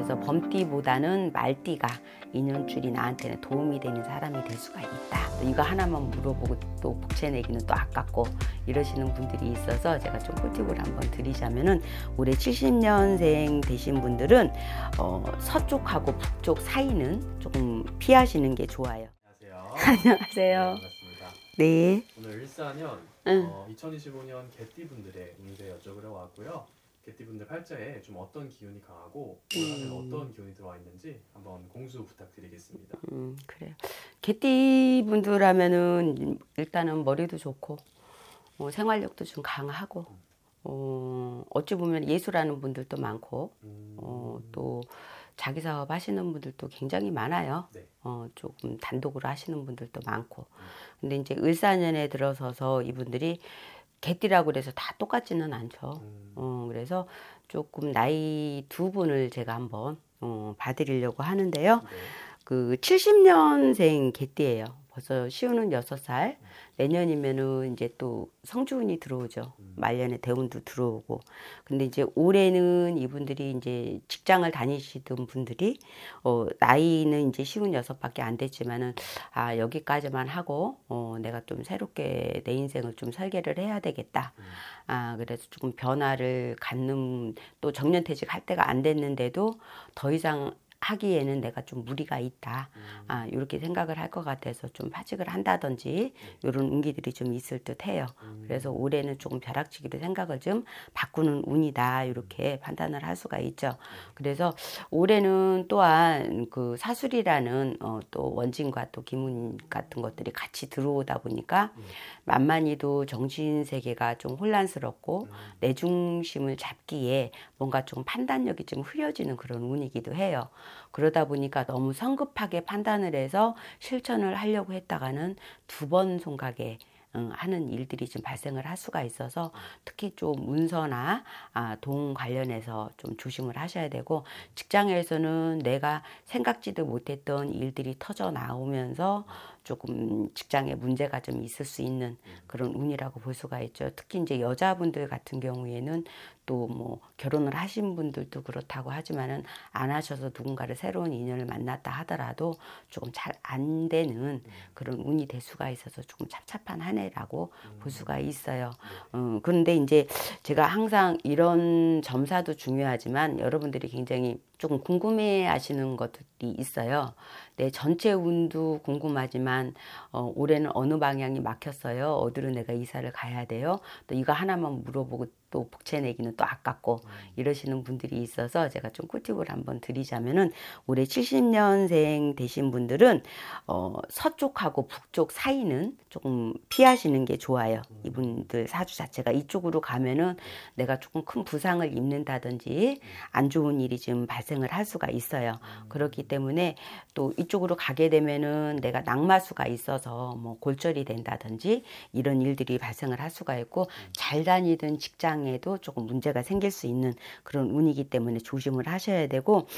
그래서 범띠보다는 말띠가 인연줄이 나한테는 도움이 되는 사람이 될 수가 있다. 또 이거 하나만 물어보고 또 복채내기는 또 아깝고 이러시는 분들이 있어서 제가 좀 꿀팁을 한번 드리자면은 올해 70년생 되신 분들은 서쪽하고 북쪽 사이는 조금 피하시는 게 좋아요. 안녕하세요. 안녕하세요. 네, 반갑습니다. 네. 오늘 일사년 2025년 개띠분들의 운세 여쭤보려고 왔고요. 개띠분들 팔자에 좀 어떤 기운이 강하고 올해는 어떤 기운이 들어와 있는지 한번 공수 부탁드리겠습니다. 그래요. 개띠분들 하면은 일단은 머리도 좋고 생활력도 좀 강하고 어찌 보면 예술하는 분들도 많고 또 자기 사업 하시는 분들도 굉장히 많아요. 네. 조금 단독으로 하시는 분들도 많고. 근데 이제 을사년에 들어서서 이분들이 개띠라고 그래서 다 똑같지는 않죠. 그래서 조금 나이 두 분을 제가 한번 봐드리려고 하는데요. 네. 그 70년생 개띠예요. 벌써 시우는 6살. 내년이면은 이제 또 성주운이 들어오죠. 말년에 대운도 들어오고. 근데 이제 올해는 이분들이 이제 직장을 다니시던 분들이 나이는 이제 시운 6밖에 안 됐지만은 여기까지만 하고 내가 좀 새롭게 내 인생을 좀 설계를 해야 되겠다. 그래서 조금 변화를 갖는 또 정년퇴직 할 때가 안 됐는데도 더 이상 하기에는 내가 좀 무리가 있다. 이렇게 생각을 할 것 같아서 좀 파직을 한다든지 이런 운기들이 좀 있을 듯 해요. 그래서 올해는 조금 벼락치기로 생각을 좀 바꾸는 운이다. 이렇게 판단을 할 수가 있죠. 그래서 올해는 또한 그 사술이라는 또 원진과 또 기문 같은 것들이 같이 들어오다 보니까 만만히도 정신세계가 좀 혼란스럽고 내 중심을 잡기에 뭔가 좀 판단력이 좀 흐려지는 그런 운이기도 해요. 그러다 보니까 너무 성급하게 판단을 해서 실천을 하려고 했다가는 두 번 송각에 하는 일들이 좀 발생을 할 수가 있어서 특히 좀 문서나 동 관련해서 좀 조심을 하셔야 되고, 직장에서는 내가 생각지도 못했던 일들이 터져 나오면서 조금 직장에 문제가 좀 있을 수 있는 그런 운이라고 볼 수가 있죠. 특히 이제 여자분들 같은 경우에는 또 뭐 결혼을 하신 분들도 그렇다고 하지만은 안 하셔서 누군가를 새로운 인연을 만났다 하더라도 조금 잘 안 되는 그런 운이 될 수가 있어서 조금 착잡한 한 해라고 볼 수가 있어요. 그런데 이제 제가 항상 이런 점사도 중요하지만 여러분들이 굉장히 조금 궁금해 하시는 것들이 있어요. 내 전체 운도 궁금하지만 올해는 어느 방향이 막혔어요. 어디로 내가 이사를 가야 돼요. 또 이거 하나만 물어보고 또 복채내기는 또 아깝고 이러시는 분들이 있어서 제가 좀 꿀팁을 한번 드리자면은 올해 70년생 되신 분들은 서쪽하고 북쪽 사이는 조금 피하시는 게 좋아요. 이분들 사주 자체가 이쪽으로 가면은 내가 조금 큰 부상을 입는다든지 안 좋은 일이 지금 발생을 할 수가 있어요. 그렇기 때문에 또 이쪽으로 가게 되면은 내가 낙마수가 있어서 뭐 골절이 된다든지 이런 일들이 발생을 할 수가 있고, 잘 다니던 직장에도 조금 문제가 생길 수 있는 그런 운이기 때문에 조심을 하셔야 되고,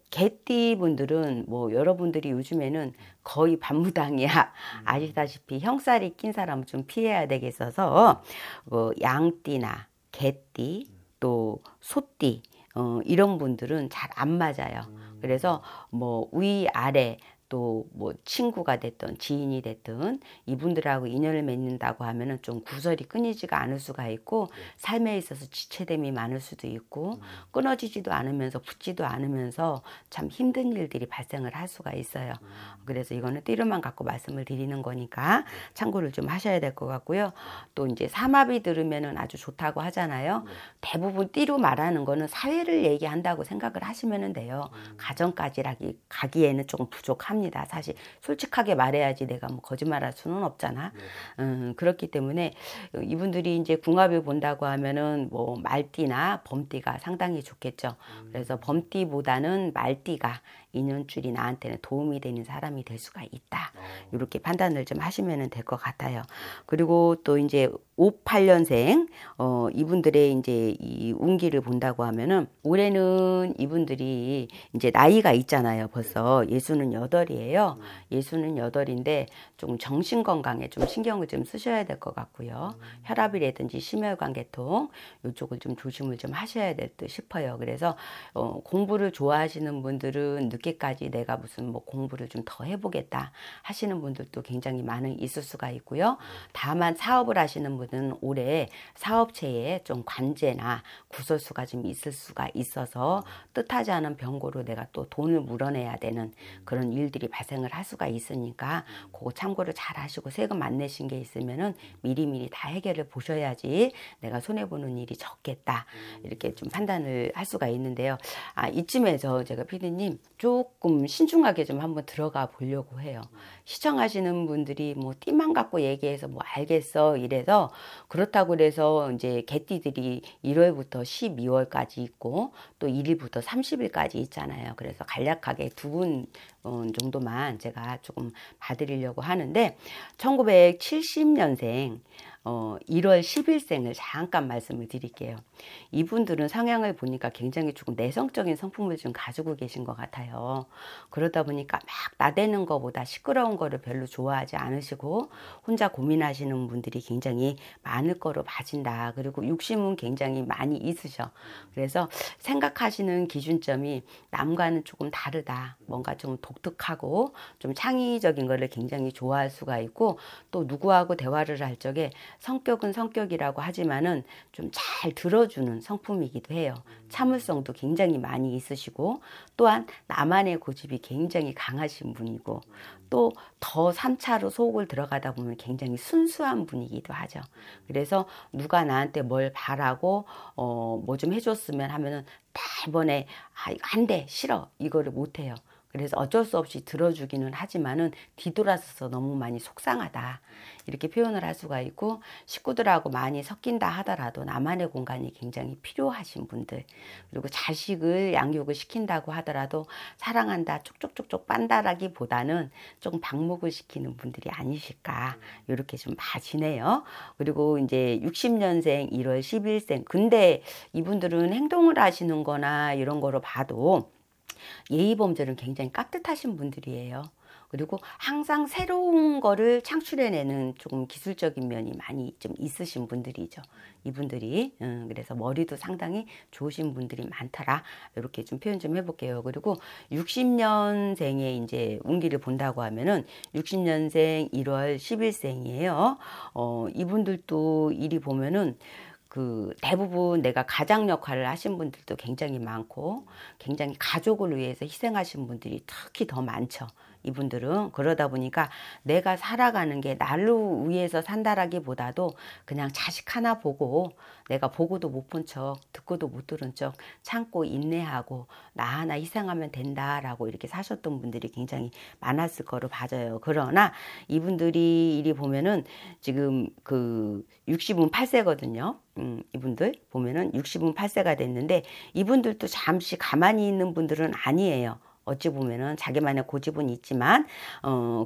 개띠 분들은 뭐 여러분들이 요즘에는 거의 반무당이야. 아시다시피 형살이 낀 사람은 좀 피해야 되겠어서 양띠나 개띠 또 소띠 이런 분들은 잘 안 맞아요. 그래서 뭐 위아래 또 뭐 친구가 됐든 지인이 됐든 이분들하고 인연을 맺는다고 하면은 좀 구설이 끊이지가 않을 수가 있고, 삶에 있어서 지체됨이 많을 수도 있고, 끊어지지도 않으면서 붙지도 않으면서 참 힘든 일들이 발생을 할 수가 있어요. 그래서 이거는 띠로만 갖고 말씀을 드리는 거니까 참고를 좀 하셔야 될 것 같고요. 또 이제 삼합이 들으면은 아주 좋다고 하잖아요. 대부분 띠로 말하는 거는 사회를 얘기한다고 생각을 하시면 돼요. 가정까지 가기에는 조금 부족합니다. 사실 솔직하게 말해야지 내가 뭐 거짓말할 수는 없잖아. 그렇기 때문에 이분들이 이제 궁합을 본다고 하면은 뭐 말띠나 범띠가 상당히 좋겠죠. 그래서 범띠보다는 말띠가 인연줄이 나한테는 도움이 되는 사람이 될 수가 있다. 이렇게 판단을 좀 하시면 될 것 같아요. 그리고 또 이제 58년생 이분들의 이제 이 운기를 본다고 하면은 올해는 이분들이 이제 나이가 있잖아요. 벌써 68 8이에요. 예수는 8인데 좀 정신 건강에 좀 신경을 좀 쓰셔야 될 것 같고요. 혈압이라든지 심혈관 계통 이쪽을 좀 조심을 좀 하셔야 될 듯 싶어요. 그래서 공부를 좋아하시는 분들은 늦게까지 내가 무슨 뭐 공부를 좀 더 해보겠다 하시는 분들도 굉장히 많은 있을 수가 있고요. 다만 사업을 하시는 분은 올해 사업체에 좀 관제나 구설수가 좀 있을 수가 있어서 뜻하지 않은 병고로 내가 또 돈을 물어내야 되는 그런 일들이 발생을 할 수가 있으니까 그거 참고를 잘 하시고 세금 안 내신 게 있으면은 미리미리 다 해결을 보셔야지 내가 손해보는 일이 적겠다 이렇게 좀 판단을 할 수가 있는데요. 이쯤에서 제가 피디님 조금 신중하게 좀 한번 들어가 보려고 해요. 시청하시는 분들이 뭐 띠만 갖고 얘기해서 뭐 알겠어 이래서 그렇다고 그래서 이제 개띠들이 1월부터 12월까지 있고 또 1일부터 30일까지 있잖아요. 그래서 간략하게 두 분 정도만 제가 조금 봐드리려고 하는데 1970년생 1월 10일생을 잠깐 말씀을 드릴게요. 이분들은 성향을 보니까 굉장히 조금 내성적인 성품을 좀 가지고 계신 것 같아요. 그러다 보니까 막 나대는 것보다 시끄러운 거를 별로 좋아하지 않으시고 혼자 고민하시는 분들이 굉장히 많을 거로 봐진다. 그리고 욕심은 굉장히 많이 있으셔. 그래서 생각하시는 기준점이 남과는 조금 다르다. 뭔가 좀 독특하고 좀 창의적인 거를 굉장히 좋아할 수가 있고 또 누구하고 대화를 할 적에 성격은 성격이라고 하지만은 좀 잘 들어주는 성품이기도 해요. 참을성도 굉장히 많이 있으시고 또한 나만의 고집이 굉장히 강하신 분이고 또 더 3차로 속을 들어가다 보면 굉장히 순수한 분이기도 하죠. 그래서 누가 나한테 뭘 바라고 뭐 좀 해줬으면 하면은 다 이번에 이거 안 돼, 싫어 이거를 못해요. 그래서 어쩔 수 없이 들어주기는 하지만은 뒤돌아서서 너무 많이 속상하다 이렇게 표현을 할 수가 있고 식구들하고 많이 섞인다 하더라도 나만의 공간이 굉장히 필요하신 분들 그리고 자식을 양육을 시킨다고 하더라도 사랑한다 쪽쪽쪽쪽 빤다라기보다는 조금 방목을 시키는 분들이 아니실까 이렇게 좀 봐지네요. 그리고 이제 60년생 1월 10일생 근데 이분들은 행동을 하시는 거나 이런 거로 봐도 예의범절은 굉장히 깍듯하신 분들이에요. 그리고 항상 새로운 거를 창출해내는 조금 기술적인 면이 많이 좀 있으신 분들이죠. 이분들이 그래서 머리도 상당히 좋으신 분들이 많더라. 이렇게 좀 표현 좀 해볼게요. 그리고 60년생의 이제 운기를 본다고 하면은 60년생 1월 10일생이에요. 이분들도 일이 보면은 그 대부분 내가 가장 역할을 하신 분들도 굉장히 많고 굉장히 가족을 위해서 희생하신 분들이 특히 더 많죠. 이분들은 그러다 보니까 내가 살아가는 게 나를 위해서 산다라기보다도 그냥 자식 하나 보고 내가 보고도 못 본 척 듣고도 못 들은 척 참고 인내하고 나 하나 희생하면 된다라고 이렇게 사셨던 분들이 굉장히 많았을 거로 봐져요. 그러나 이분들이 이리 보면은 지금 그 60은 8세거든요. 이분들 보면은 60은 8세가 됐는데 이분들도 잠시 가만히 있는 분들은 아니에요. 어찌 보면은 자기만의 고집은 있지만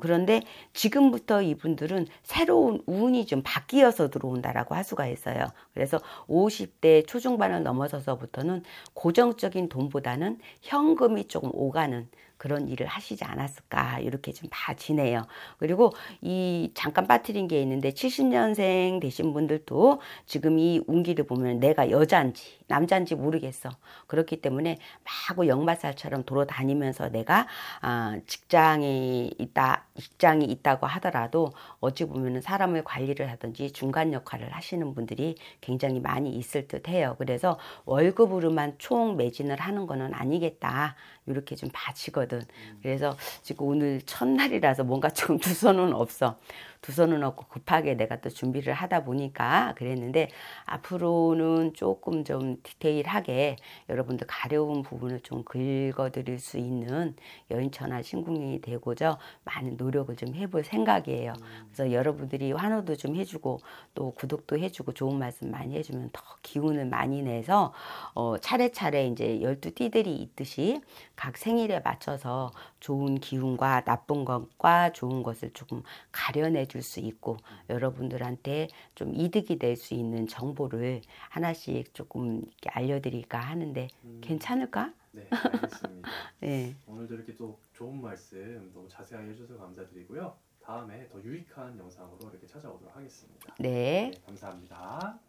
그런데 지금부터 이분들은 새로운 운이 좀 바뀌어서 들어온다라고 할 수가 있어요. 그래서 50대 초중반을 넘어서서부터는 고정적인 돈보다는 현금이 조금 오가는 그런 일을 하시지 않았을까 이렇게 좀 봐지네요. 그리고 이 잠깐 빠뜨린 게 있는데 70년생 되신 분들도 지금 이 운기를 보면 내가 여자인지 남자인지 모르겠어. 그렇기 때문에 마구 역마살처럼 돌아다니면서 내가 직장이 있다고 하더라도 어찌 보면 사람을 관리를 하든지 중간 역할을 하시는 분들이 굉장히 많이 있을 듯해요. 그래서 월급으로만 총 매진을 하는 거는 아니겠다. 이렇게 좀 봐지거든. 그래서 지금 오늘 첫날이라서 뭔가 조금 두 손은 없어. 두 손은 없고 급하게 내가 또 준비를 하다 보니까 그랬는데 앞으로는 조금 좀 디테일하게 여러분들 가려운 부분을 좀 긁어드릴 수 있는 여인천하 신궁이 되고자 많은 노력을 좀 해볼 생각이에요. 그래서 여러분들이 환호도 좀 해주고 또 구독도 해주고 좋은 말씀 많이 해주면 더 기운을 많이 내서 차례차례 이제 12띠들이 있듯이 각 생일에 맞춰서 좋은 기운과 나쁜 것과 좋은 것을 조금 가려내 줄 수 있고 여러분들한테 좀 이득이 될 수 있는 정보를 하나씩 조금 이렇게 알려드릴까 하는데 괜찮을까? 네, 알겠습니다. 네. 오늘도 이렇게 또 좋은 말씀 너무 자세하게 해주셔서 감사드리고요. 다음에 더 유익한 영상으로 이렇게 찾아오도록 하겠습니다. 네. 네, 감사합니다.